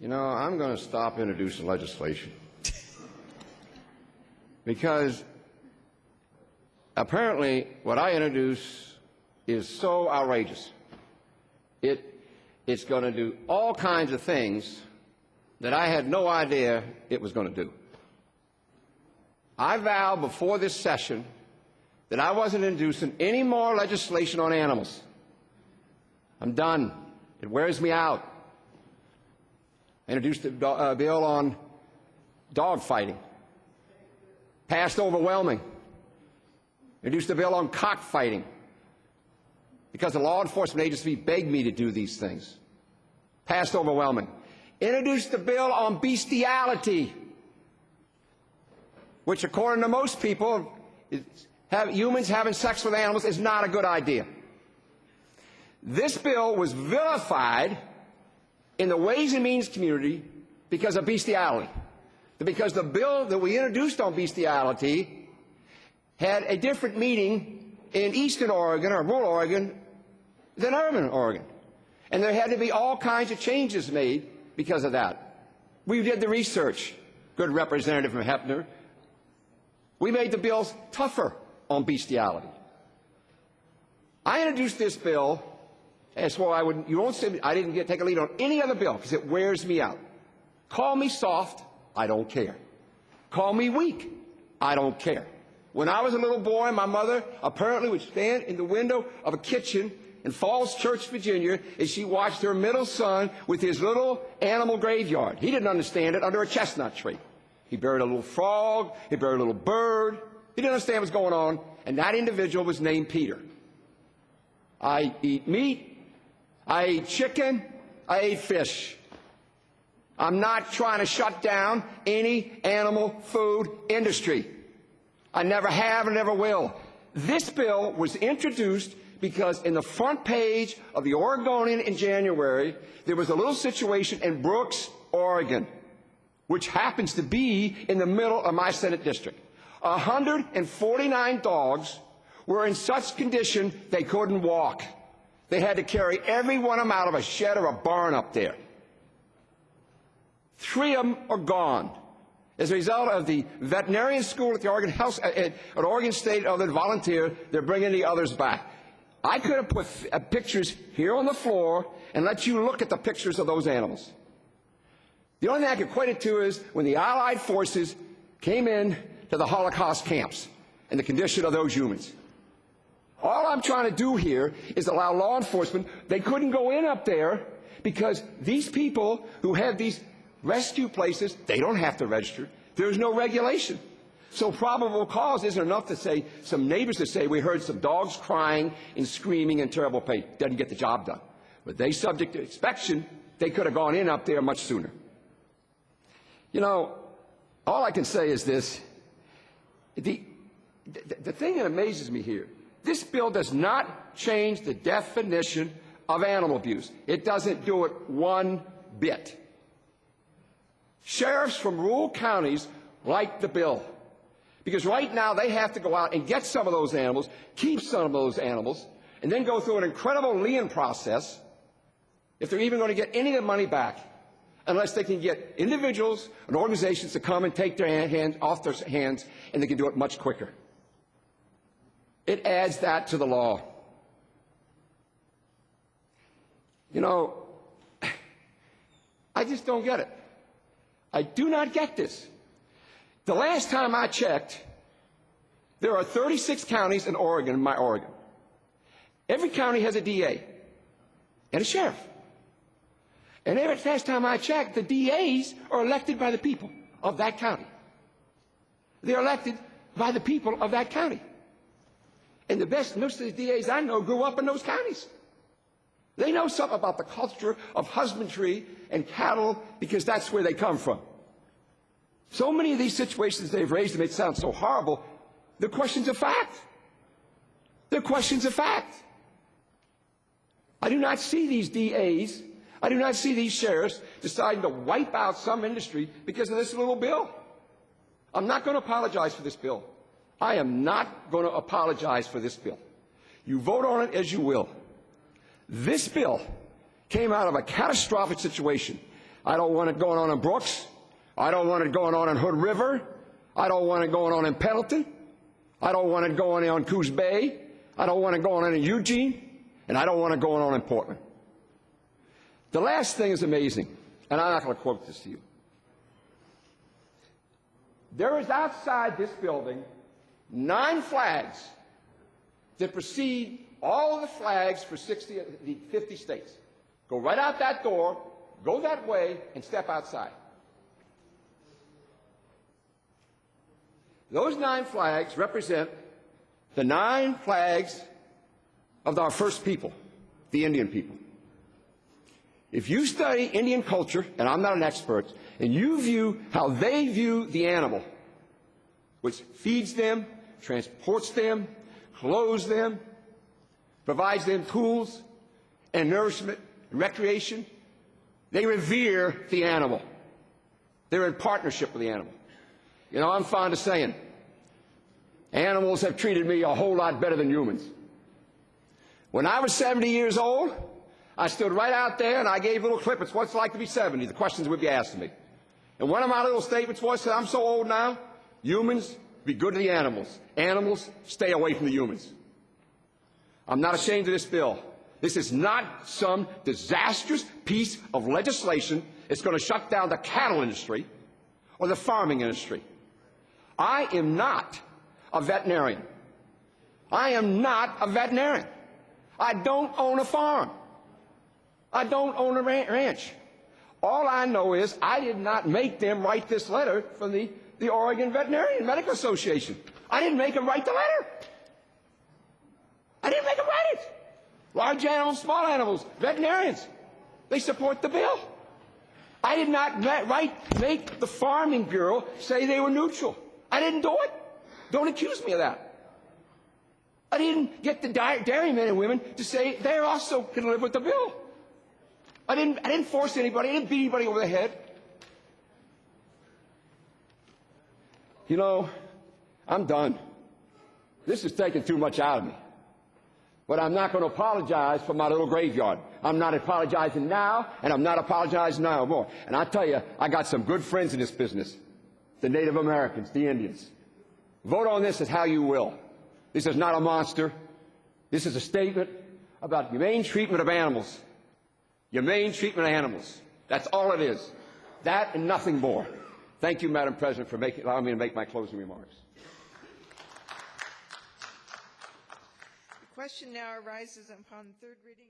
You know, I'm going to stop introducing legislation because apparently what I introduce is so outrageous. It's going to do all kinds of things that I had no idea it was going to do. I vowed before this session that I wasn't introducing any more legislation on animals. I'm done. It wears me out. I introduced a bill on dog fighting. Passed overwhelming. Introduced a bill on cockfighting because the law enforcement agency begged me to do these things. Passed overwhelming. Introduced a bill on bestiality, which according to most people, humans having sex with animals is not a good idea. This bill was vilified in the Ways and Means community because of bestiality. Because the bill that we introduced on bestiality had a different meaning in eastern Oregon or rural Oregon than urban Oregon. And there had to be all kinds of changes made because of that. We did the research, good Representative from Hepner. We made the bills tougher on bestiality. I introduced this bill, and so you won't say I didn't take a lead on any other bill because it wears me out. Call me soft, I don't care. Call me weak, I don't care. When I was a little boy, my mother apparently would stand in the window of a kitchen in Falls Church, Virginia, as she watched her middle son with his little animal graveyard. He didn't understand it, under a chestnut tree. He buried a little frog, he buried a little bird. He didn't understand what was going on, and that individual was named Peter. I eat meat, I eat chicken, I eat fish. I'm not trying to shut down any animal food industry. I never have and never will. This bill was introduced because in the front page of the Oregonian in January, there was a little situation in Brooks, Oregon, which happens to be in the middle of my Senate district. 149 dogs were in such condition they couldn't walk. They had to carry every one of them out of a shed or a barn up there. 3 of them are gone. As a result of the veterinarian school at the Oregon Health, at Oregon State, other volunteer, they're bringing the others back. I could have put pictures here on the floor and let you look at the pictures of those animals. The only thing I can equate it to is when the Allied forces came in to the Holocaust camps and the condition of those humans. All I'm trying to do here is allow law enforcement. They couldn't go in up there because these people who have these rescue places, they don't have to register. There's no regulation. So probable cause isn't enough to say, some neighbors to say, we heard some dogs crying and screaming in terrible pain. Doesn't get the job done. But they subject to inspection, they could have gone in up there much sooner. You know, all I can say is this. The thing that amazes me here, this bill does not change the definition of animal abuse. It doesn't do it one bit. Sheriffs from rural counties like the bill because right now they have to go out and get some of those animals, keep some of those animals, and then go through an incredible lien process if they're even going to get any of the money back, unless they can get individuals and organizations to come and take their hand off their hands, and they can do it much quicker. It adds that to the law. You know, I just don't get it. I do not get this. The last time I checked, there are 36 counties in Oregon, in my Oregon. Every county has a DA and a sheriff. And every last time I checked, the DAs are elected by the people of that county. They're elected by the people of that county. And most of the DAs I know grew up in those counties. They know something about the culture of husbandry and cattle because that's where they come from. So many of these situations they've raised to make it sound so horrible, they're questions of fact. They're questions of fact. I do not see these DAs, I do not see these sheriffs deciding to wipe out some industry because of this little bill. I'm not going to apologize for this bill. I am not going to apologize for this bill. You vote on it as you will. This bill came out of a catastrophic situation. I don't want it going on in Brooks. I don't want it going on in Hood River. I don't want it going on in Pendleton. I don't want it going on Coos Bay. I don't want it going on in Eugene. And I don't want it going on in Portland. The last thing is amazing, and I'm not going to quote this to you. There is outside this building 9 flags that precede all of the flags for 50 states. Go right out that door, go that way, and step outside. Those 9 flags represent the 9 flags of our first people, the Indian people. If you study Indian culture, and I'm not an expert, and you view how they view the animal, which feeds them, transports them, clothes them, provides them tools and nourishment and recreation, they revere the animal. They're in partnership with the animal. You know, I'm fond of saying, animals have treated me a whole lot better than humans. When I was 70 years old, I stood right out there and I gave little clippets, what's it like to be 70? The questions would be asked of me. And one of my little statements was, I'm so old now, humans, be good to the animals. Animals, stay away from the humans. I'm not ashamed of this bill. This is not some disastrous piece of legislation that's going to shut down the cattle industry or the farming industry. I am not a veterinarian. I am not a veterinarian. I don't own a farm. I don't own a ranch. All I know is I did not make them write this letter from the Oregon Veterinarian Medical Association. I didn't make them write the letter. I didn't make them write it. Large animals, small animals, veterinarians, they support the bill. I did not make the Farming Bureau say they were neutral. I didn't do it. Don't accuse me of that. I didn't get the dairymen and women to say they also can live with the bill. I didn't force anybody. I didn't beat anybody over the head. You know, I'm done. This is taking too much out of me. But I'm not going to apologize for my little graveyard. I'm not apologizing now, and I'm not apologizing no more. And I tell you, I got some good friends in this business. The Native Americans, the Indians. Vote on this as how you will. This is not a monster. This is a statement about humane treatment of animals. Humane treatment of animals. That's all it is. That and nothing more. Thank you, Madam President, for allowing me to make my closing remarks. The question now arises upon third reading.